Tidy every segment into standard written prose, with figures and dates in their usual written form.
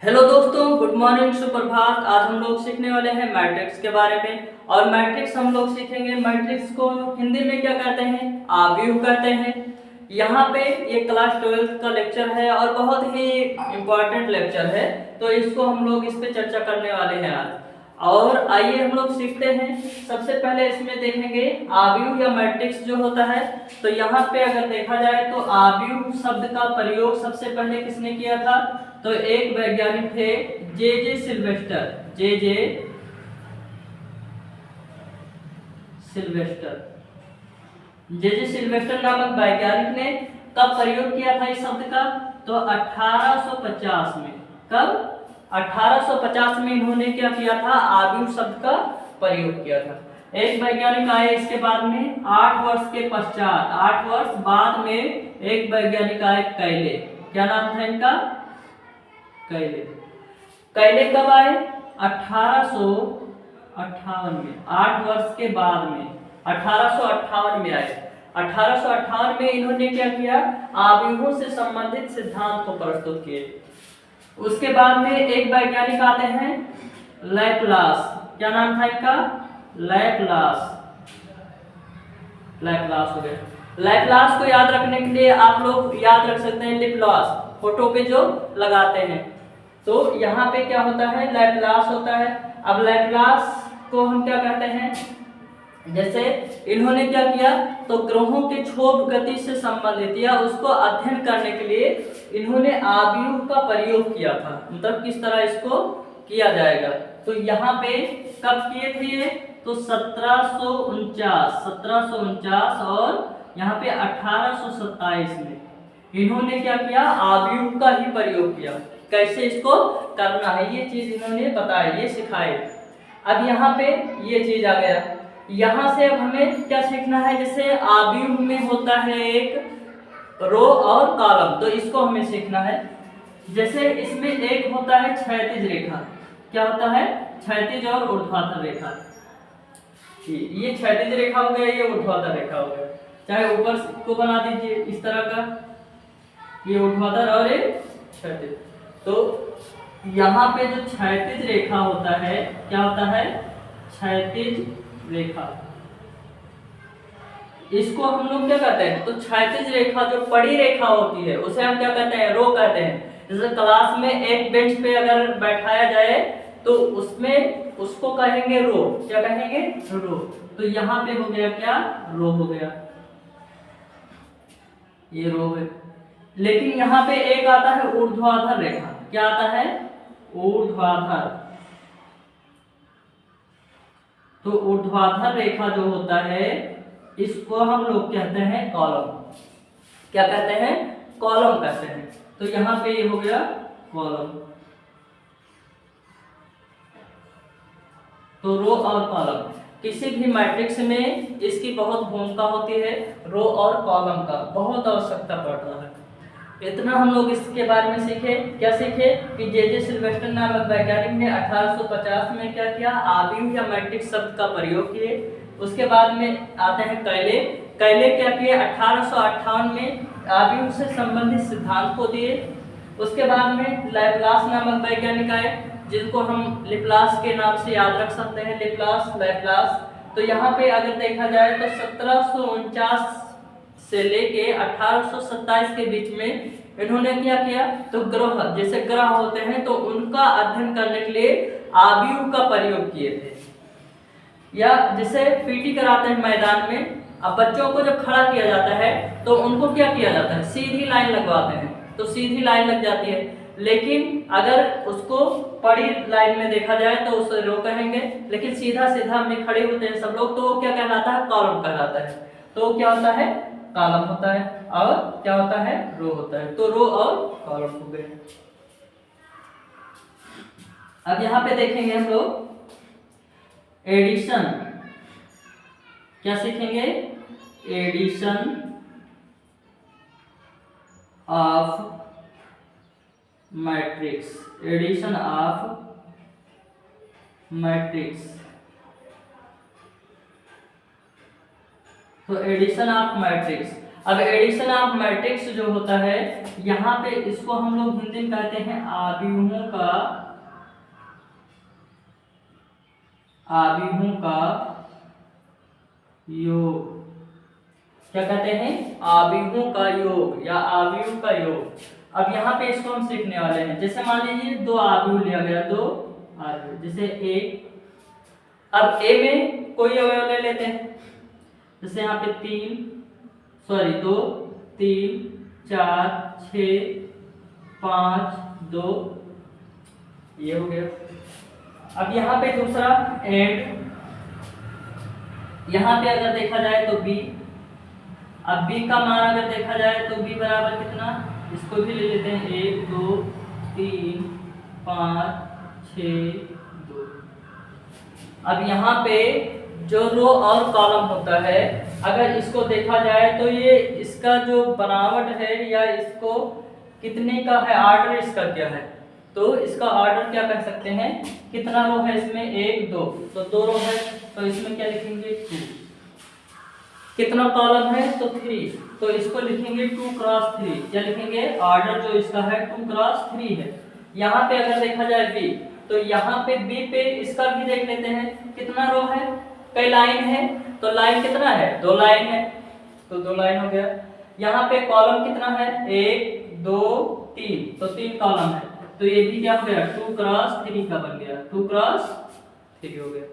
Hello दोस्तों, good morning, सुप्रभात। आज हम लोग सीखने वाले हैं मैट्रिक्स के बारे में। और मैट्रिक्स हम लोग सीखेंगे। मैट्रिक्स को हिंदी में क्या कहते हैं? आव्यूह कहते हैं। यहाँ पे ये क्लास 12th का लेक्चर है और बहुत ही इम्पोर्टेंट लेक्चर है, तो इसको हम लोग इस पे चर्चा करने वाले हैं आज। और आइए हम लोग सीखते हैं। सबसे पहले इसमें देखेंगे आव्यूह या मैट्रिक्स जो होता है। तो यहाँ पे अगर देखा जाए तो आव्यूह शब्द का प्रयोग सबसे पहले किसने किया था? तो एक वैज्ञानिक थे, जे जे सिल्वेस्टर। जे जे सिल्वेस्टर जे जे सिल्वेस्टर नामक वैज्ञानिक ने कब प्रयोग किया था इस शब्द का? तो 1850 में। कब? 1850 में इन्होंने क्या किया था? आव्यूह शब्द का प्रयोग किया था। एक वैज्ञानिक आए इसके बाद में 8 वर्ष के पश्चात, 8 वर्ष बाद में एक वैज्ञानिक आए, कैले। क्या नाम था इनका? कैले। कैले कब आए? 1858 में। 8 वर्ष के बाद में 1858 में आए। 1858 में इन्होंने क्या किया? आव्यूहों से संबंधित सिद्धांत को प्रस्तुत किए। उसके बाद में एक वैज्ञानिक आते हैं, लैपलास। क्या नाम था इनका? लैपलास। लैपलास हो गया। लैपलास को याद रखने के लिए आप लोग याद रख सकते हैं लिपलास, फोटो पे जो लगाते हैं। तो यहाँ पे क्या होता है? लैपलास होता है। अब लैपलास को हम क्या कहते हैं? जैसे इन्होंने क्या किया, तो ग्रहों के क्षोभ गति से संबंधित या उसको अध्ययन करने के लिए इन्होंने आव्यूह का प्रयोग किया था। मतलब किस तरह इसको किया जाएगा। तो यहाँ पे कब किए थे ये? तो 1749 और यहाँ पे 1827 में इन्होंने क्या किया? आव्यूह का ही प्रयोग किया। कैसे इसको करना है ये चीज इन्होंने बताया, ये सिखाए। अब यहाँ पे ये चीज आ गया। यहाँ से अब हमें क्या सीखना है? जैसे आव्यूह में होता है एक रो और कॉलम, तो इसको हमें सीखना है। जैसे इसमें एक होता है क्षैतिज रेखा। क्या होता है? क्षैतिज और ऊर्ध्वाधर रेखा। ये क्षैतिज रेखा हो गया, ये ऊर्ध्वाधर रेखा हो गया। चाहे ऊपर को बना दीजिए इस तरह का, ये ऊर्ध्वाधर और ये क्षैतिज। तो यहाँ पे जो क्षैतिज रेखा होता है, क्या होता है? क्षैतिज रेखा। इसको हम लोग क्या कहते हैं? तो क्षैतिज रेखा जो पड़ी रेखा होती है उसे हम क्या कहते हैं? रो कहते हैं। जैसे क्लास में एक बेंच पे अगर बैठाया जाए तो उसमें उसको कहेंगे रो। क्या कहेंगे? रो। तो यहाँ पे हो गया क्या? रो हो गया, ये रो है। लेकिन यहाँ पे एक आता है ऊर्ध्वाधर रेखा। क्या आता है? ऊर्ध्वाधर। तो ऊर्ध्वाधर रेखा जो होता है इसको हम लोग कहते हैं कॉलम। क्या कहते हैं? कॉलम कहते हैं। तो यहाँ पे ये हो गया कॉलम। तो रो और कॉलम किसी भी मैट्रिक्स में इसकी बहुत भूमिका होती है। रो और कॉलम का बहुत आवश्यकता पड़ता है। इतना हम लोग इसके बारे में सीखे। क्या सीखे? कि जे जे सिल्वेस्टर नामक वैज्ञानिक ने 1850 में क्या किया? आव्यूह या मैट्रिक्स शब्द का प्रयोग किए। उसके बाद में आते हैं कैले। कैले क्या किए? 1858 में आव्यूह से संबंधित सिद्धांत को दिए। उसके बाद में लैपलास नामक वैज्ञानिक आए, जिनको हम लिपलास के नाम से याद रख सकते हैं, लिपलास, लैपलास। तो यहाँ पे अगर देखा जाए तो 1749 से लेके 1827 के बीच में इन्होंने क्या किया? तो ग्रह, जैसे ग्रह होते हैं तो उनका अध्ययन करने के लिए आव्यूह का प्रयोग किए थे। या जैसे पीटी कराते हैं मैदान में, अब बच्चों को जब खड़ा किया जाता है तो उनको क्या किया जाता है? सीधी लाइन लगवाते हैं, तो सीधी लाइन लग जाती है। लेकिन अगर उसको पड़ी लाइन में देखा जाए तो उसे रो कहेंगे। लेकिन सीधा सीधा में खड़े होते हैं सब लोग, तो वो क्या कहलाता है? कॉलम कहलाता है। तो क्या होता है? कॉलम होता है। और क्या होता है? रो होता है। तो रो और कॉलम हो गए। अब यहाँ पे देखेंगे हम लोग एडिशन। क्या सीखेंगे? Addition of matrix. Addition of matrix. तो एडिशन ऑफ मैट्रिक्स। अब एडिशन ऑफ मैट्रिक्स जो होता है, यहाँ पे इसको हम लोग हिंदी में कहते हैं आव्यूहों का योग। क्या कहते हैं? आव्यूहों का योग या आव्यूह का योग। अब यहाँ पे इसको हम सीखने वाले हैं। जैसे मान लीजिए दो आव्यूह लिया गया, दो आव्यूह, जैसे ए। अब ए में कोई अवयव ले लेते हैं, जैसे यहाँ पे 2 3 4 6 5 2, ये हो गया। अब यहाँ पे दूसरा एंड, यहाँ पे अगर देखा जाए तो बी। अब बी का मान अगर देखा जाए तो बी बराबर कितना, इसको भी ले लेते हैं 1 2 3 5 6 2। अब यहाँ पे जो रो और कॉलम होता है, अगर इसको देखा जाए तो ये इसका जो बनावट है या इसको कितने का है, ऑर्डर इसका क्या है, तो इसका ऑर्डर क्या कह सकते हैं, कितना रो है इसमें, 1 2, तो 2 रो है, तो इसमें क्या लिखेंगे 2। कितना कॉलम है, तो 3, तो इसको लिखेंगे 2 क्रॉस 3। क्या लिखेंगे, ऑर्डर जो इसका है 2 क्रॉस 3 है। यहाँ पे अगर देखा जाए बी, तो यहाँ पे बी पे इसका भी देख लेते हैं, कितना रो है, कई लाइन है, तो लाइन कितना है, 2 लाइन है, तो 2 लाइन हो गया। यहाँ पे कॉलम कितना है, 1 2 3, तो 3 कॉलम है, तो ये भी क्या हो गया, 2 क्रॉस 3 का बन गया, 2 क्रॉस 3 हो गया।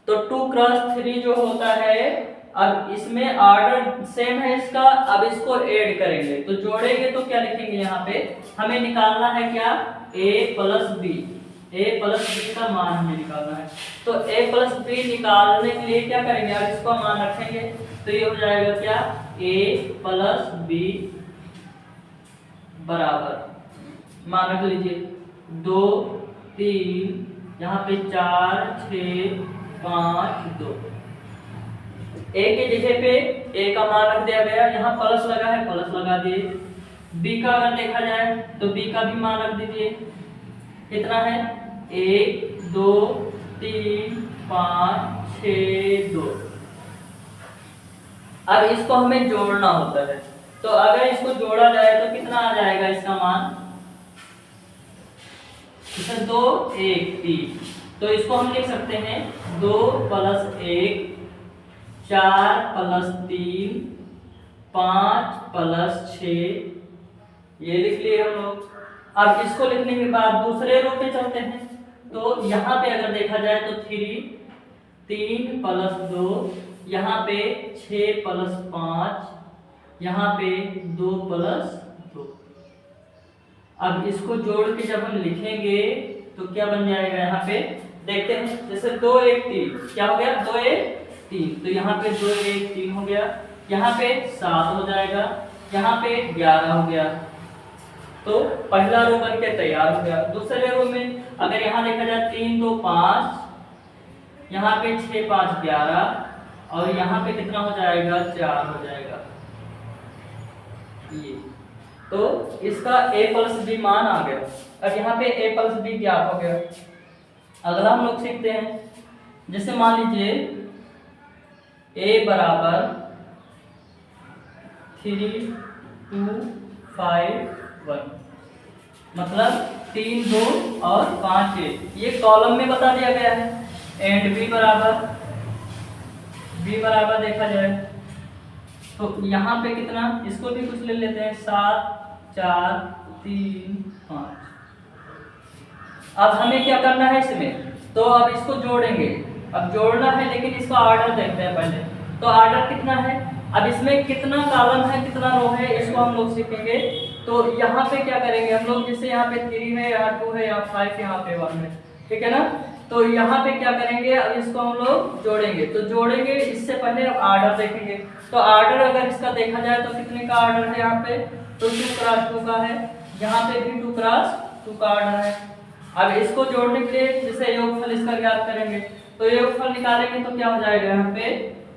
तो 2 क्रॉस 3 जो होता है, अब इसमें ऑर्डर सेम है इसका। अब इसको ऐड करेंगे तो जोड़ेंगे तो क्या लिखेंगे, यहाँ पे हमें निकालना है क्या, a plus B. a plus B का मान हमें निकालना है, तो a प्लस बी निकालने के लिए क्या करेंगे, अब इसको मान रखेंगे तो ये हो जाएगा क्या, a प्लस बी बराबर मान रख लीजिए 2 3, यहाँ पे 4 6 5 2। ए के जगह पे ए का मान रख दिया गया, यहाँ प्लस लगा है, प्लस लगा दिए। बी का अगर देखा जाए तो बी का भी मान रख दीजिए, कितना है, 1 2 3 5 6 2। अब इसको हमें जोड़ना होता है, तो अगर इसको जोड़ा जाए तो कितना आ जाएगा इसका मान, 2 1 3, तो इसको हम लिख सकते हैं 2 प्लस 1 4 प्लस 3 5 प्लस 6, ये लिख लिए हम लोग। अब इसको लिखने के बाद दूसरे रो पे चलते हैं, तो यहाँ पे अगर देखा जाए तो 3 प्लस 2, यहाँ पे 6 प्लस 5, यहाँ पे 2 प्लस 2। अब इसको जोड़ के जब हम लिखेंगे तो क्या बन जाएगा, यहाँ पे देखते हैं, जैसे 2 1 3, क्या हो गया, 2 1 3, तो यहाँ पे 2 1 3 हो गया, यहाँ पे 7 हो जाएगा, यहाँ पे 11 हो गया, तो पहला रो बन के तैयार हो गया। दूसरे रो में अगर यहाँ देखा जाए 3 2 5, यहाँ पे 6 5 11, और यहाँ पे कितना हो जाएगा, 4 हो जाएगा ये। तो इसका a प्लस बी मान आ गया। अब यहाँ पे a प्लस बी ज्ञात हो गया। अगला हम लोग सीखते हैं, जैसे मान लीजिए a बराबर 3 2 5 1, मतलब 3 2 और 5 1, ये कॉलम में बता दिया गया है। एंड b बराबर देखा जाए तो यहाँ पे कितना, इसको भी कुछ ले लेते हैं, 7 4 3 5। अब हमें क्या करना है इसमें, तो अब इसको जोड़ेंगे। अब जोड़ना है लेकिन इसका ऑर्डर देखते हैं पहले, तो ऑर्डर कितना है, अब इसमें कितना कॉलम है कितना रो है इसको हम लोग सीखेंगे। तो यहाँ पे क्या करेंगे हम लोग, जैसे यहाँ पे 3 है, यहाँ 2 है, यहाँ 5, यहाँ पे 1 है, ठीक है ना। तो यहाँ पे क्या करेंगे, अब इसको हम लोग जोड़ेंगे। तो जोड़ेंगे इससे पहले अब ऑर्डर देखेंगे। तो ऑर्डर अगर इसका देखा जाए तो कितने का ऑर्डर है, यहाँ पे तो 2 क्रॉस 2 का है, यहाँ पे भी 2 क्रॉस 2 का ऑर्डर है। अब इसको जोड़ने के लिए जैसे योगफल इसका ज्ञात करेंगे, तो योगफल निकालेंगे तो क्या हो जाएगा, यहाँ पे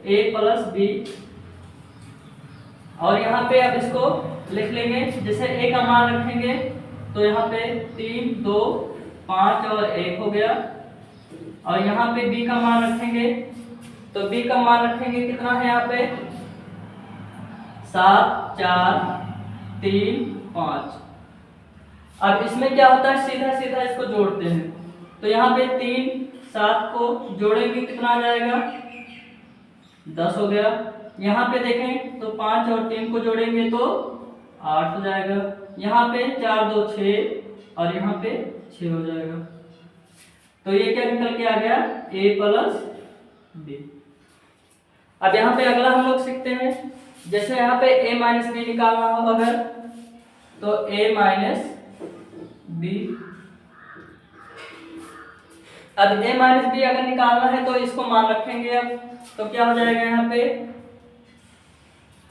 a प्लस बी, और यहाँ पे अब इसको लिख लेंगे। जैसे a का मान रखेंगे तो यहाँ पे 3 2 5 और 1 हो गया, और यहाँ पे b का मान रखेंगे तो b का मान रखेंगे कितना है, यहाँ पे 7 4 3 5। अब इसमें क्या होता है, सीधा सीधा इसको जोड़ते हैं। तो यहाँ पे 3 7 को जोड़ेंगे कितना आ जाएगा, 10 हो गया। यहाँ पे देखें तो 5 और 3 को जोड़ेंगे तो 8 हो जाएगा। यहाँ पे 4 2 6 और यहाँ पे 6 हो जाएगा। तो ये क्या निकल के आ गया, a प्लस b। अब यहाँ पे अगला हम लोग सीखते हैं, जैसे यहाँ पे a माइनस बी निकालना हो अगर, तो a माइनस बी। अब a माइनस बी अगर निकालना है तो इसको मान रखेंगे। अब तो क्या हो जाएगा, यहाँ पे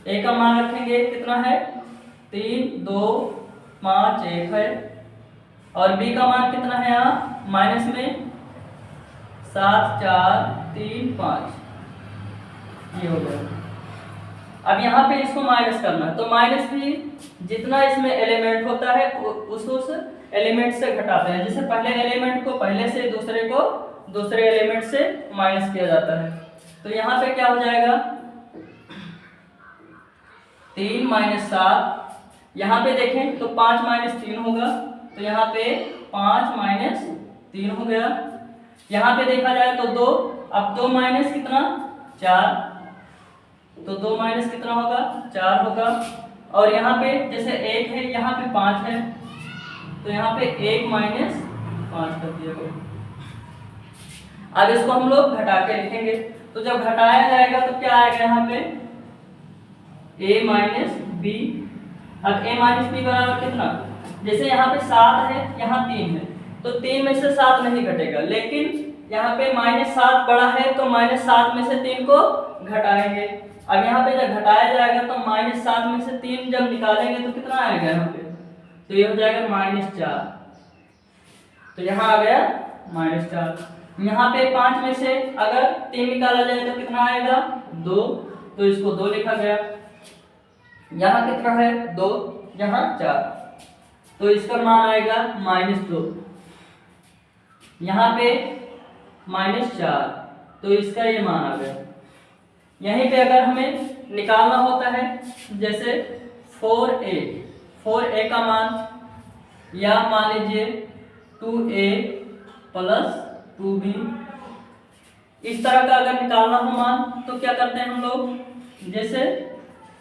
a का मान रखेंगे कितना है, 3 2 5 1 है, और b का मान कितना है यहाँ माइनस में 7 4 3 5, ये हो गया। अब यहाँ पे इसको माइनस करना है, तो माइनस भी जितना इसमें एलिमेंट होता है उस एलिमेंट से घटाते हैं। जैसे पहले एलिमेंट को पहले से, दूसरे को दूसरे एलिमेंट से माइनस किया जाता है। तो यहाँ पे क्या हो जाएगा, 3 माइनस 7, यहाँ पे देखें तो 5 माइनस 3 होगा, तो यहाँ पे 5 माइनस 3 हो गया। यहाँ पे देखा जाए तो 2, अब 2 माइनस कितना 4, तो 2 माइनस कितना होगा 4 होगा। और यहाँ पे जैसे 1 है, यहाँ पे 5 है, तो यहाँ पे 1 माइनस 5 कर दिया गया। अब इसको हम लोग घटा के लिखेंगे, तो जब घटाया जाएगा तो क्या आएगा यहाँ पे, a माइनस बी। अब a माइनस बी बराबर कितना, जैसे यहाँ पे 7 है, यहाँ 3 है, तो 3 में से 7 नहीं घटेगा, लेकिन यहाँ पे -7 बड़ा है तो -7 में से 3 को घटाएंगे। अब यहाँ पे जब घटाया जाएगा तो -7 में से 3 जब निकालेंगे तो कितना आएगा यहाँ पे, तो ये हो जाएगा -4। तो यहाँ आ गया -4। यहाँ पे 5 में से अगर 3 निकाला जाए तो कितना आएगा 2, तो इसको 2 लिखा गया। यहाँ कितना है 2, यहाँ 4, तो इसका मान आएगा -2। यहाँ पे -4, तो इसका ये मान आ गया। यहीं पे अगर हमें निकालना होता है, जैसे 4a का मान, या मान लीजिए 2a प्लस 2b, इस तरह का अगर निकालना हो मान तो क्या करते हैं हम लोग, जैसे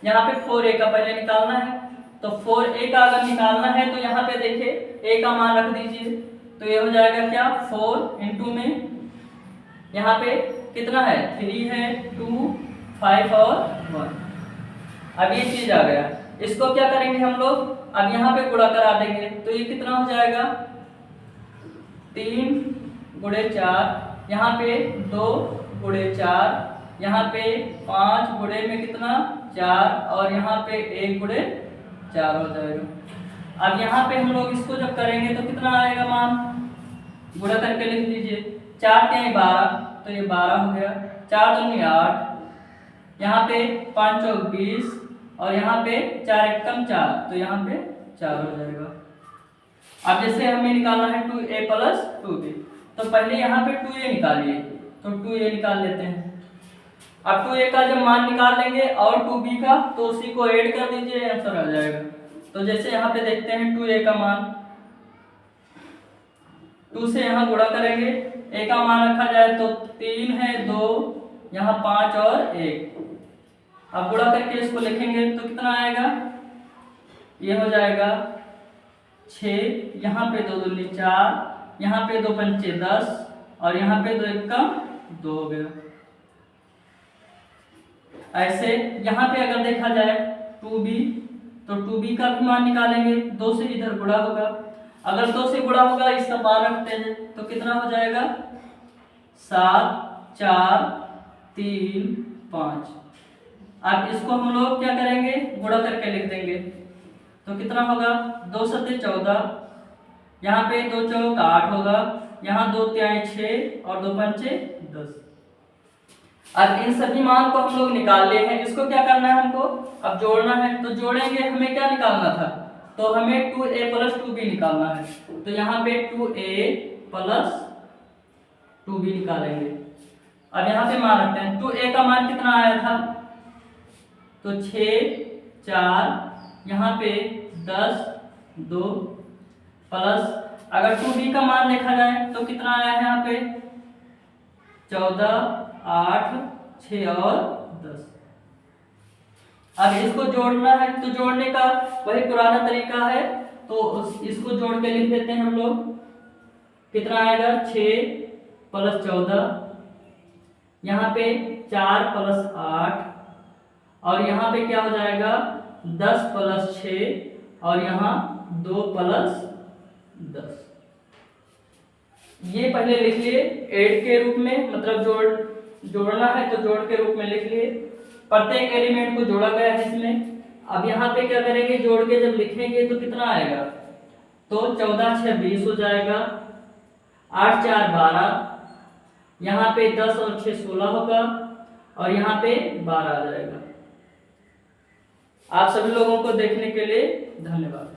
यहाँ पे 4a का पहले निकालना है, तो 4a का अगर निकालना है तो यहाँ पे देखिए a का मान रख दीजिए, तो ये हो जाएगा क्या 4 इंटू में यहाँ पे कितना है 3 है, 2 5 और 1। अब ये चीज आ गया, इसको क्या करेंगे हम लोग, अब यहाँ पे गुणा करा देंगे, तो ये कितना हो जाएगा 3 गुणे 4, यहाँ पे 2 गुणे 4, यहाँ पे 5 गुणे में कितना 4, और यहाँ पे 1 गुणे 4 हो जाएगा। अब यहाँ पे हम लोग इसको जब करेंगे तो कितना आएगा मान, गुणा करके लिख लीजिए, 4 के 12, तो ये 12 हो गया, 4 दूनी 8, यहाँ पे 5 चौक 20, और यहाँ पे 4 एकम 4, तो यहाँ पे 4 हो जाएगा। अब जैसे हमें निकालना है 2a प्लस 2b, तो पहले यहाँ पे 2a निकालिए, तो 2a निकाल लेते हैं। अब 2a का जब मान निकाल लेंगे और 2b का, तो उसी को ऐड कर दीजिए, आंसर आ जाएगा। तो जैसे यहाँ पे देखते हैं 2a का मान, 2 से यहाँ गुणा करेंगे, a का मान रखा जाए तो 3 है, 2 यहाँ 5 और 1। अब गुणा करके इसको लिखेंगे तो कितना आएगा, ये हो जाएगा 6, यहाँ पे 2 दूनी 4, यहाँ पे 2 पंचे 10, और यहाँ पे 2 एकम 2 हो गया। ऐसे यहाँ पे अगर देखा जाए 2b, तो 2b का भी मान निकालेंगे, 2 से इधर गुणा होगा, अगर 2 से गुणा होगा इसका मान रखते हैं तो कितना हो जाएगा 7 4 3 5। अब इसको हम लोग क्या करेंगे, गुणा करके लिख देंगे, तो कितना होगा 2 सत्ते 14, यहाँ पे 2 चौक 8 होगा, यहाँ 2 तिहाई 6 और 2 पंचे 10। अब इन सभी मान को हम लोग निकाल लिए हैं, इसको क्या करना है हमको, अब जोड़ना है। तो जोड़ेंगे, हमें क्या निकालना था, तो हमें 2a प्लस 2b निकालना है, तो यहाँ पे 2a प्लस 2b निकालेंगे। अब यहाँ पे मान रखते हैं, 2a का मान कितना आया था, तो 6 4, यहाँ पे 10, 2 प्लस, अगर 2b का मान देखा जाए तो कितना आया है यहाँ पे 14, 8, 6 और 10। अब इसको जोड़ना है तो जोड़ने का वही पुराना तरीका है, तो इसको जोड़ के लिख देते हैं हम लोग। कितना आएगा 6 प्लस 14, यहाँ पे 4 प्लस 8, और यहाँ पे क्या हो जाएगा 10 प्लस 6, और यहाँ 2 प्लस 10। ये पहले लिख लिए ऐड के रूप में, मतलब जोड़ना है तो जोड़ के रूप में लिख लिए। प्रत्येक एलिमेंट को जोड़ा गया है इसमें। अब यहाँ पे क्या करेंगे, जोड़ के जब लिखेंगे तो कितना आएगा, तो 14 6 20 हो जाएगा, 8 4 12, यहाँ पे 10 और 6 16 होगा, और यहाँ पे 12 आ जाएगा। आप सभी लोगों को देखने के लिए धन्यवाद।